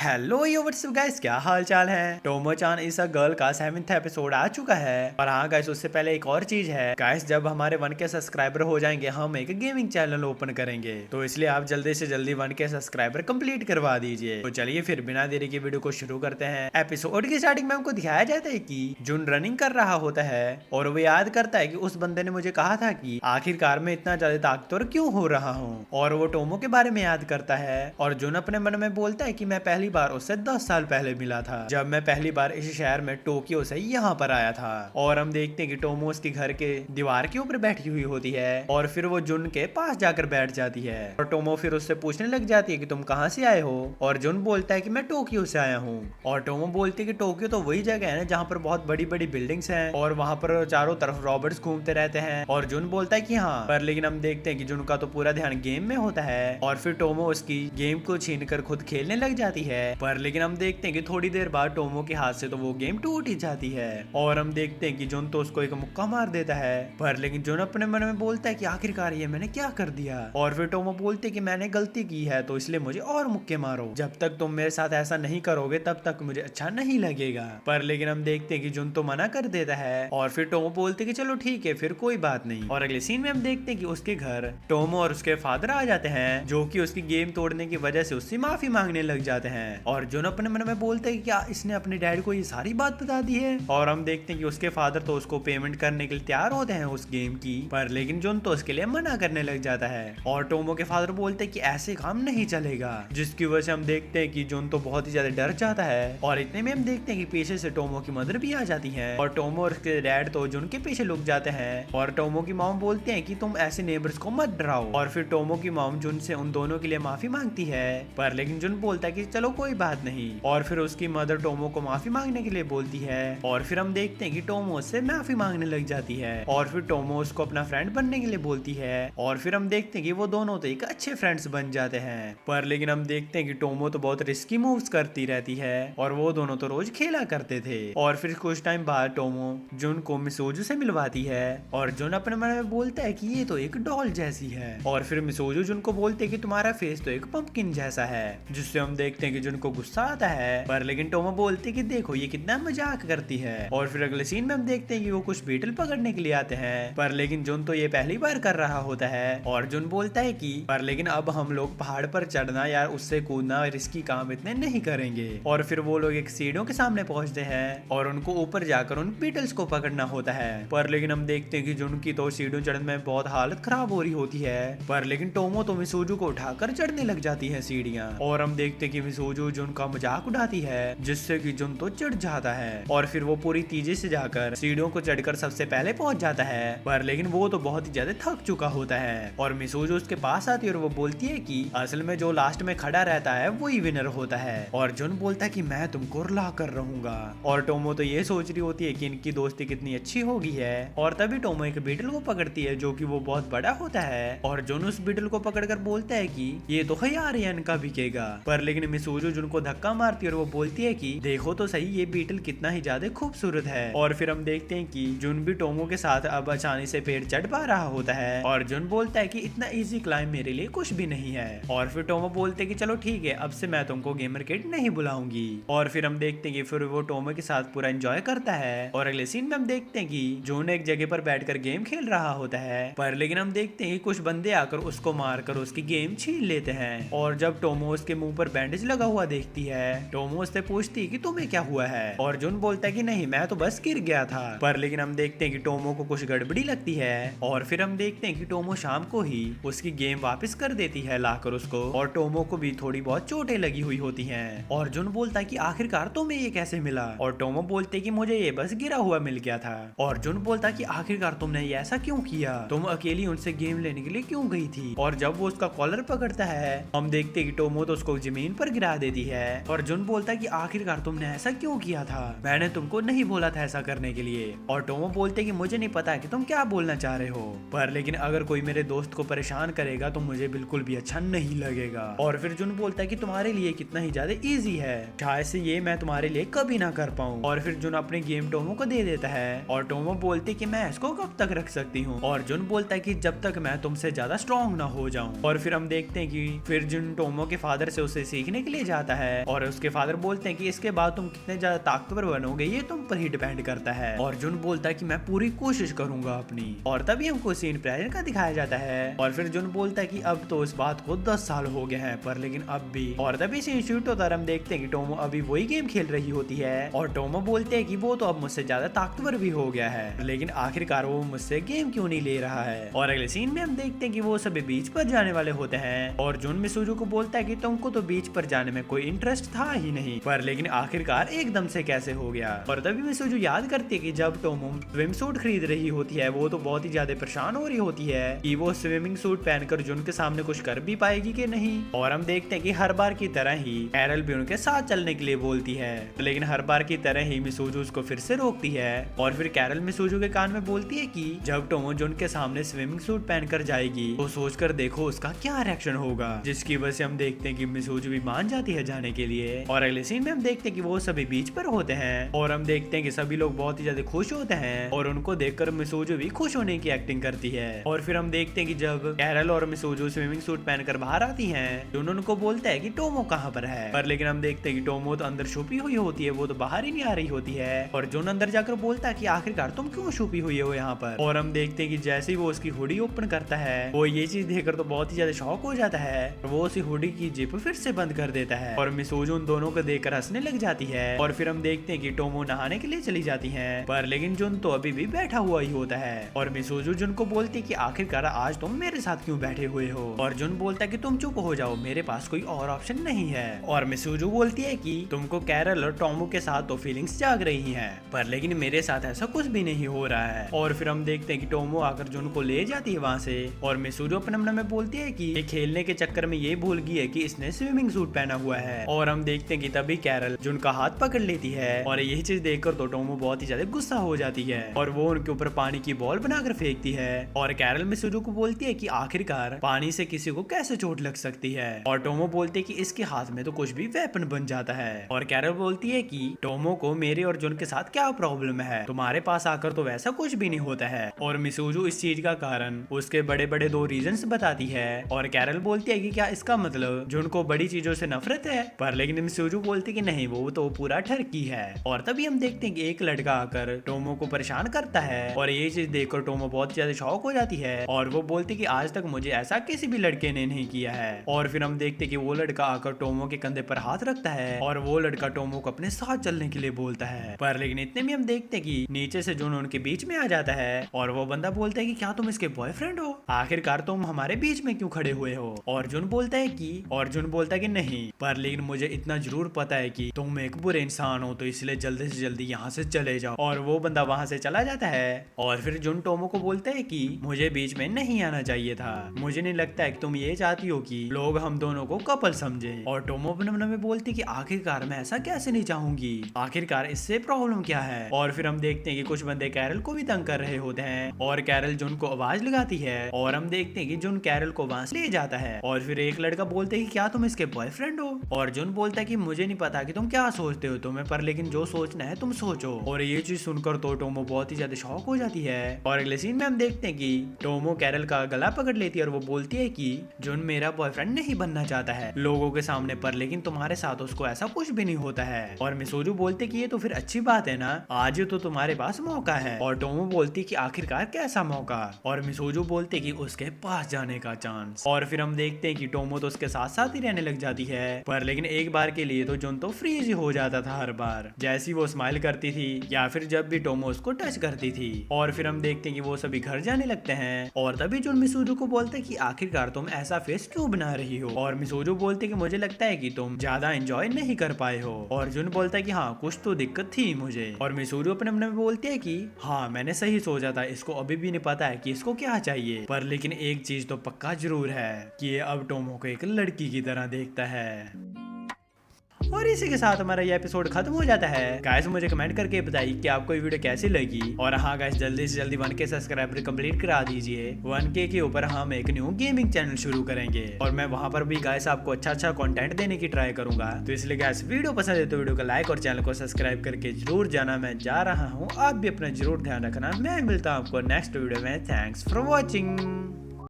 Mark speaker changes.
Speaker 1: Hello यो WhatsApp guys, क्या हाल चाल है। टोमो-चान इस अ गर्ल का 7th एपिसोड आ चुका है। और हाँ गाइस, उससे पहले एक और चीज है गाइस, जब हमारे 1 के सब्सक्राइबर हो जाएंगे हम एक गेमिंग चैनल ओपन करेंगे, तो इसलिए आप जल्दी से जल्दी 1 के सब्सक्राइबर कंप्लीट करवा दीजिए। तो चलिए फिर बिना देरी की वीडियो को शुरू करते हैं। एपिसोड की स्टार्टिंग में हमको दिखाया जाता है कि जुन रनिंग कर रहा होता है और वो याद करता है कि उस बंदे ने मुझे कहा था कि आखिरकार मैं इतना ज्यादा ताकतवर क्यों हो रहा हूँ, और वो टोमो के बारे में याद करता है। और जुन अपने मन में बोलता है कि मैं पहली बार उससे 10 साल पहले मिला था, जब मैं पहली बार इस शहर में टोक्यो से यहाँ पर आया था। और हम देखते हैं कि टोमो उसके घर के दीवार के ऊपर बैठी हुई होती है और फिर वो जुन के पास जाकर बैठ जाती है। और टोमो फिर उससे पूछने लग जाती है कि तुम कहाँ से आए हो, और जुन बोलता है कि मैं टोक्यो से आया हूँ। और टोमो बोलती है कि टोक्यो तो वही जगह है ना जहाँ पर बहुत बड़ी बड़ी बिल्डिंग्स हैं और वहाँ पर चारों तरफ रॉबर्ट्स घूमते रहते हैं। और जुन बोलता है कि हाँ, पर लेकिन हम देखते हैं कि जुन का तो पूरा ध्यान गेम में होता है और फिर टोमो उसकी गेम को छीन कर खुद खेलने लग जाती है। पर लेकिन हम देखते हैं कि थोड़ी देर बाद टोमो के हाथ से तो वो गेम टूट ही जाती है और हम देखते हैं कि जुन तो उसको एक मुक्का मार देता है। पर लेकिन जुन अपने मन में बोलता है कि आखिरकार ये मैंने क्या कर दिया। और फिर टोमो बोलते कि मैंने गलती की है तो इसलिए मुझे और मुक्के मारो, जब तक तुम मेरे साथ ऐसा नहीं करोगे तब तक मुझे अच्छा नहीं लगेगा। पर लेकिन हम देखते हैं कि जुन तो मना कर देता है और फिर टोमो बोलते कि चलो ठीक है फिर कोई बात नहीं। और अगले सीन में हम देखते हैं कि उसके घर टोमो और उसके फादर आ जाते हैं, जो कि उसकी गेम तोड़ने की वजह से उससे माफी मांगने लग जाते हैं। और जुन अपने मन में बोलते हैं कि क्या इसने अपने डैड को ये सारी बात बता दी है। और हम देखते हैं कि उसके फादर तो उसको पेमेंट करने के लिए तैयार होते हैं उस गेम की, पर लेकिन जुन तो उसके लिए मना करने लग जाता है। और टोमो के फादर बोलते हैं कि ऐसे काम नहीं चलेगा, जिसकी वजह से हम देखते हैं कि जुन तो बहुत ही ज्यादा डर जाता है। और इतने में हम देखते हैं कि पीछे से टोमो की मदर भी आ जाती है और टोमो और उसके डैड तो जुन के पीछे लुक जाते हैं। और टोमो की मॉम बोलते हैं कि तुम ऐसे नेबर्स को मत डराओ। और फिर टोमो की मॉम जुन से उन दोनों के लिए माफी मांगती है, पर लेकिन जुन बोलता है कि चलो कोई बात नहीं। और फिर उसकी मदर टोमो को माफी मांगने के लिए बोलती है और फिर हम देखते हैं कि टोमो उससे माफी मांगने लग जाती है और फिर टोमो उसको अपना फ्रेंड बनने के लिए बोलती है। और फिर हम देखते हैं कि वो दोनों तो एक अच्छे फ्रेंड्स बन जाते हैं। पर लेकिन हम देखते हैं कि टोमो तो बहुत रिस्की मूव्स करती रहती है और वो दोनों तो रोज खेला करते थे। और फिर कुछ टाइम बाद टोमो जुन को मिसोजू से मिलवाती है और जुन अपने मन में बोलता है कि ये तो एक डॉल जैसी है। और फिर मिसोजू जुन को बोलते हैं कि तुम्हारा फेस तो एक पंपकिन जैसा है, जिससे हम देखते हैं कि जुन को गुस्सा आता है। पर लेकिन टोमो बोलते कि देखो ये कितना मजाक करती है। और फिर अगले सीन में हम देखते हैं कि वो कुछ बीटल पकड़ने के लिए आते हैं, पर लेकिन जुन तो ये पहली बार कर रहा होता है। और जुन बोलता है कि पर लेकिन अब हम लोग पहाड़ पर चढ़ना या उससे कूदना रिस्की काम इतने नहीं करेंगे। और फिर वो लोग एक सीढ़ियों के सामने पहुंचते हैं और उनको ऊपर जाकर उन बीटल्स को पकड़ना होता है। पर लेकिन हम देखते हैं कि जुन की तो सीढ़ियों चढ़ने में बहुत हालत खराब हो रही होती है, पर लेकिन टोमो तो मिसोजू को उठाकर चढ़ने लग जाती है सीढ़ियां। और हम देखते हैं कि मिसोजू जुन का मजाक उड़ाती है, जिससे कि जुन तो चढ़ जाता है और फिर वो पूरी तेजी से जाकर सीढ़ियों को चढ़कर सबसे पहले पहुंच जाता है। पर लेकिन वो तो बहुत ही ज्यादा थक चुका होता है और मिसोजू उसके पास आती है और वो बोलती है कि असल में जो लास्ट में खड़ा रहता है वही विनर होता है। और जुन बोलता है कि मैं तुमको रुला कर रहूंगा। और टोमो तो ये सोच रही होती है कि इनकी दोस्ती कितनी अच्छी होगी है। और तभी टोमो एक बीटल को पकड़ती है जो कि वो बहुत बड़ा होता है और जुन उस बीटल को पकड़कर बोलता है कि ये तो हजारियन का बिकेगा। पर लेकिन मिसोजू जुन को धक्का मारती है और वो बोलती है कि देखो तो सही ये बीटल कितना ही ज्यादा खूबसूरत है। और फिर हम देखते हैं कि जुन भी टोमो के साथ अब आसानी से पेड़ चढ़ पा रहा होता है और जुन बोलता है कि इतना इजी क्लाइंब मेरे लिए कुछ भी नहीं है। और फिर टोमो बोलते हैं कि चलो ठीक है अब से मैं तुमको गेमर किट नहीं बुलाऊंगी। और फिर हम देखते हैं कि फिर वो टोमो के साथ पूरा एंजॉय करता है। और अगले सीन में हम देखते हैं कि जुन एक जगह पर बैठकर गेम खेल रहा होता है, पर लेकिन हम देखते हैं कि कुछ बंदे आकर उसको मारकर उसकी गेम छीन लेते हैं। और जब टोमो उसके मुंह पर बैंडेज लगा हुआ देखती है, टोमो उससे पूछती है कि तुम्हें क्या हुआ है, और जुन बोलता है कि नहीं मैं तो बस गिर गया था। पर लेकिन हम देखते हैं कि टोमो को कुछ गड़बड़ी लगती है और फिर हम देखते हैं कि टोमो शाम को ही उसकी गेम वापस कर देती है लाकर उसको, और टोमो को भी थोड़ी बहुत चोटें लगी हुई होती हैं। और जुन बोलता है कि आखिरकार तुम्हें ये कैसे मिला, और टोमो बोलते कि मुझे ये बस गिरा हुआ मिल गया था। और जुन बोलता कि आखिरकार तुमने ये ऐसा क्यों किया, तुम अकेली उनसे गेम लेने के लिए क्यों गई थी। और जब वो उसका कॉलर पकड़ता है हम देखते हैं कि टोमो तो उसको जमीन पर गिरा देती है। और जुन बोलता है कि आखिरकार तुमने ऐसा क्यों किया था, मैंने तुमको नहीं बोला था ऐसा करने के लिए। और टोमो बोलते कि मुझे नहीं पता कि तुम क्या बोलना चाह रहे हो, पर लेकिन अगर कोई मेरे दोस्त को परेशान करेगा तो मुझे बिल्कुल भी अच्छा नहीं लगेगा। और फिर जुन बोलता है कि तुम्हारे लिए कितना ही ज्यादा इजी है, शायद से ये मैं तुम्हारे लिए कभी ना कर पाऊँ। और फिर जुन अपनी गेम टोमो को दे देता है और टोमो बोलते कि मैं इसको कब तक रख सकती हूँ। और जुन बोलता है कि जब तक मैं तुमसे ज्यादा स्ट्रॉन्ग ना हो जाऊं। और फिर हम देखते हैं कि फिर जुन टोमो के फादर से उसे सीखने के लिए जाता है और उसके फादर बोलते हैं कि इसके बाद तुम कितने ज्यादा ताकतवर बनोगे ये तुम पर ही डिपेंड करता है। और जुन बोलता है कि मैं पूरी कोशिश करूंगा अपनी। और तभी हमको सीन प्रेजेंट का दिखाया जाता है और फिर जुन बोलता है कि अब तो इस बात को 10 साल हो गए हैं पर लेकिन अब भी। और तभी सीन शूट होता है, हम देखते हैं कि टोमो अभी वही गेम खेल रही होती है और टोमो बोलते हैं कि वो तो अब मुझसे ज्यादा ताकतवर भी हो गया है लेकिन आखिरकार वो मुझसे गेम क्यों नहीं ले रहा है। और अगले सीन में हम देखते हैं कि वो सभी बीच पर जाने वाले होते हैं और जुन मिसूजू को बोलता है कि तुमको तो बीच पर जाने में कोई इंटरेस्ट था ही नहीं पर लेकिन आखिरकार एकदम से कैसे हो गया। और तभी मिसूजू याद करती है कि जब टोमो स्विम सूट खरीद रही होती है वो तो बहुत ही ज्यादा परेशान हो रही होती है कि वो स्विमिंग सूट पहनकर जुन के सामने कुछ कर भी पाएगी कि नहीं। और हम देखते हैं कि हर बार की तरह ही कैरल भी उनके साथ चलने के लिए बोलती है लेकिन हर बार की तरह ही मिसूजू उसको फिर से रोकती है। और फिर कैरल मिसूजू के कान में बोलती है कि जब टोमो जुन के सामने स्विमिंग सूट पहनकर जाएगी तो सोचकर देखो उसका क्या रिएक्शन होगा, जिसकी वजह से हम देखते हैं कि मिसूजू भी मान जाती है जाने के लिए। और अगले सीन में हम देखते हैं कि वो सभी बीच पर होते हैं और हम देखते हैं कि सभी लोग बहुत ही ज्यादा खुश होते हैं और उनको देखकर मिसूजू भी खुश होने की एक्टिंग करती है। और फिर हम देखते हैं कि जब कैरल और मिसूजू स्विमिंग सूट पहनकर बाहर आती हैं तो उनको बोलता है कि टोमो कहाँ पर है पर लेकिन हम देखते हैं कि टोमो तो अंदर छुपी हुई होती है, वो तो बाहर ही नहीं आ रही होती है। और जोन अंदर जाकर बोलता है कि आखिरकार तुम क्यों छुपी हुई हो यहाँ पर। और हम देखते हैं कि जैसे ही वो उसकी हुडी ओपन करता है वो ये चीज देखकर तो बहुत ही ज्यादा शॉक हो जाता है। वो उसी हुडी की जिप फिर से बंद कर देता है और मिसूजू उन दोनों को देखकर हंसने लग जाती है। और फिर हम देखते हैं कि टोमो नहाने के लिए चली जाती है पर लेकिन जुन तो अभी भी बैठा हुआ ही होता है। और मिसूजू जुन को बोलती है कि आखिरकार आज तुम मेरे साथ क्यों बैठे हुए हो। और जुन बोलता है कि तुम चुप हो जाओ, मेरे पास कोई और ऑप्शन नहीं है। और मिसूजू बोलती है कि तुमको कैरल और टोमो के साथ तो फीलिंग्स जाग रही हैं पर लेकिन मेरे साथ ऐसा कुछ भी नहीं हो रहा है। और फिर हम देखते हैं कि टोमो आकर जुन को ले जाती है वहाँ से और मिसूजू अपने मन में बोलती है कि ये खेलने के चक्कर में ये भूल गई है कि इसने स्विमिंग सूट पहना हुआ है। और हम देखते हैं कि तभी कैरल जुन का हाथ पकड़ लेती है और यही चीज देखकर तो टोमो बहुत ही ज्यादा गुस्सा हो जाती है और वो उनके ऊपर पानी की बॉल बनाकर फेंकती है। और कैरल मिसूजू को बोलती है कि आखिरकार पानी से किसी को कैसे चोट लग सकती है। और टोमो बोलते है कि इसके हाथ में तो कुछ भी वेपन बन जाता है। और कैरल बोलती है कि टोमो को मेरे और जुन के साथ क्या प्रॉब्लम है, तुम्हारे पास आकर तो वैसा कुछ भी नहीं होता है। और मिसूजू इस चीज का कारण उसके बड़े बड़े 2 रीजंस बताती है। और कैरल बोलती है कि क्या इसका मतलब जुन को बड़ी चीजों से नफरत है, पर लेकिन मिसूजू बोलती कि नहीं, वो तो पूरा ठरकी है। और तभी हम देखते हैं कि एक लड़का आकर टोमो को परेशान करता है और ये चीज देखकर टोमो बहुत ज्यादा शॉक हो जाती है और वो बोलती कि आज तक मुझे ऐसा किसी भी लड़के ने नहीं किया है। और फिर हम देखते कि वो लड़का आकर टोमो के कंधे पर हाथ रखता है और वो लड़का टोमो को अपने साथ चलने के लिए बोलता है। पर लेकिन इतने में हम देखते कि नीचे से जुन उनके बीच में आ जाता है और वो बंदा बोलता है कि क्या तुम इसके बॉयफ्रेंड हो, आखिरकार तुम हमारे बीच में क्यों खड़े हुए हो। और जुन बोलता है कि नहीं, पर लेकिन मुझे इतना जरूर पता है कि तुम एक बुरे इंसान हो तो इसलिए जल्दी से जल्दी यहाँ से चले जाओ। और वो बंदा वहाँ से चला जाता है और फिर जुन टोमो को बोलता है कि मुझे बीच में नहीं आना चाहिए था, मुझे नहीं लगता है कि तुम ये चाहती हो कि लोग हम दोनों को कपल समझे। और टोमो अपने मन में बोलती कि आखिरकार मैं ऐसा कैसे नहीं चाहूंगी, आखिरकार इससे प्रॉब्लम क्या है। और फिर हम देखते हैं कि कुछ बंदे कैरल को भी तंग कर रहे होते हैं और कैरल जुन को आवाज लगाती है और हम देखते हैं कि जुन कैरल को वहां से ले जाता है। और फिर एक लड़का बोलते हैं कि क्या तुम इसके बॉयफ्रेंड हो। और जुन बोलता है कि मुझे नहीं पता कि तुम क्या सोचते हो तुम्हें, पर लेकिन जो सोचना है तुम सोचो। और ये चीज सुनकर तो टोमो बहुत ही ज्यादा शॉक हो जाती है। और अगले सीन में हम देखते हैं कि टोमो कैरल का गला पकड़ लेती है और वो बोलती है कि जुन मेरा बॉयफ्रेंड नहीं बनना चाहता है लोगों के सामने, पर लेकिन तुम्हारे साथ उसको ऐसा कुछ भी नहीं होता है। और मिसूजू बोलते कि ये तो फिर अच्छी बात है ना, आज तो तुम्हारे पास मौका है। और टोमो बोलती कि आखिरकार कैसा मौका। और मिसूजू बोलते कि उसके पास जाने का चांस। और फिर हम देखते हैं कि टोमो तो उसके साथ साथ ही रहने लग जाती है, पर लेकिन एक बार के लिए तो जुन तो फ्रीज ही हो जाता था हर बार जैसी वो स्माइल करती थी या फिर जब भी टोमो उसको टच करती थी। और फिर हम देखते हैं कि वो सभी घर जाने लगते हैं और तभी जुन मिसूजू को बोलते कि आखिरकार तुम ऐसा फेस क्यों बना रही हो। और मिसूजू बोलते कि मुझे लगता है कि तुम ज्यादा एंजॉय नहीं कर पाए हो। और जुन बोलता है कि हाँ कुछ तो दिक्कत थी मुझे। और मिसूजू अपने मन में बोलती है कि हाँ मैंने सही सोचा था, इसको अभी भी नहीं पता है कि इसको क्या चाहिए, पर लेकिन एक चीज तो पक्का जरूर है कि ये अब टोमो को एक लड़की की तरह देखता है। और इसी के साथ हमारा ये एपिसोड खत्म हो जाता है। गाइस मुझे कमेंट करके बताइए कि आपको ये वीडियो कैसी लगी। और हाँ गाइस जल्दी से जल्दी 1K सब्सक्राइबर कंप्लीट करा दीजिए। 1K के ऊपर हम एक न्यू गेमिंग चैनल शुरू करेंगे और मैं वहाँ पर भी गाइस आपको अच्छा कंटेंट देने की ट्राई करूंगा। तो इसलिए गाइस वीडियो पसंद है तो वीडियो को लाइक और चैनल को सब्सक्राइब करके जरूर जाना। मैं जा रहा हूँ, आप भी अपना जरूर ध्यान रखना। मैं मिलता हूँ आपको नेक्स्ट वीडियो में। Thanks for watching.